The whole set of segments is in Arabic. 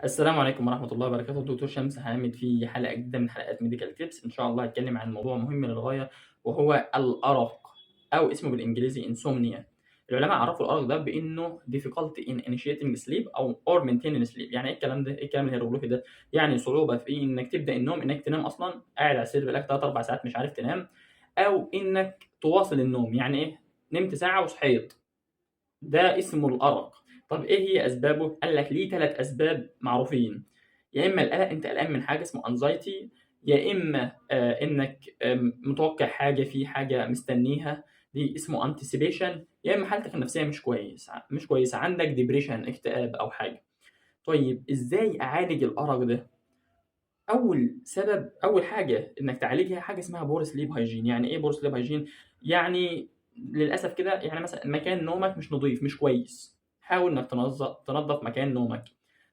السلام عليكم ورحمة الله وبركاته، الدكتور شمس حامد في حلقة جديدة من حلقات ميديكال تيبس. إن شاء الله هاتكلم عن موضوع مهم للغاية وهو الأرق أو اسمه بالإنجليزي insomnia. العلماء عرفوا الأرق ده بإنه difficulty in initiating sleep أو or maintaining sleep. يعني إيه الكلام ده؟ إيه الكلام الهيروغليفي ده؟ يعني صعوبة في إنك تبدأ النوم، إنك تنام أصلا قاعد على السرير بقالك 3 4 ساعات مش عارف تنام، أو إنك تواصل النوم. يعني إيه؟ نمت ساعة وصحيت، ده اسمه الأرق. طب إيه هي أسبابه؟ قال لك ليه 3 أسباب معروفين. يا إما القلق، أنت قلقان من حاجة اسمه anxiety، يا إما إنك متوقع حاجة، في حاجة مستنيها، دي اسمه anticipation، يا إما حالتك النفسية مش كويسة، عندك depression اكتئاب أو حاجة. طيب إزاي أعالج الأرق ده؟ أول حاجة إنك تعالجها حاجة اسمها poor sleep hygiene. يعني إيه poor sleep hygiene؟ يعني للأسف كده، يعني مثلًا مكان نومك مش نضيف، مش كويس، حاول إنك تنضف مكان نومك.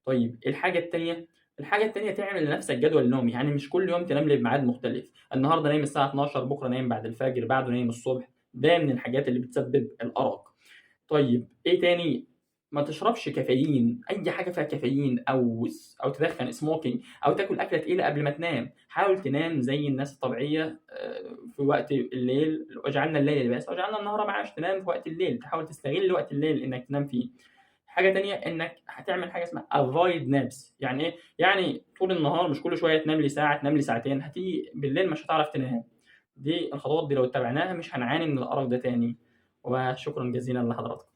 طيب الحاجة التانية تعمل لنفسك جدول نوم. يعني مش كل يوم تنام لي بميعاد مختلف، النهارده نايم الساعة 12، بكرة نايم بعد الفجر، بعده نايم الصبح، ده من الحاجات اللي بتسبب الأرق. طيب إيه تاني؟ ما تشربش كافيين، أي حاجة فيها كافيين أو تدخّن smoking أو تاكل أكلة تقيلة قبل ما تنام. حاول تنام زي الناس الطبيعية في وقت الليل، وجعلنا الليل لباسا وجعلنا النهار معاشًا. تنام في وقت الليل، تحاول تستغل وقت الليل إنك تنام فيه. حاجة تانية إنك هتعمل حاجة اسمها avoid naps. يعني إيه؟ يعني طول النهار مش كل شوية تنام لي ساعة، تنام لي ساعتين، هتيجي بالليل مش هتعرف تنام. الخطوات دي لو اتبعناها مش هنعاني من الأرق ده تاني. وشكرًا جزيلًا لحضراتكم.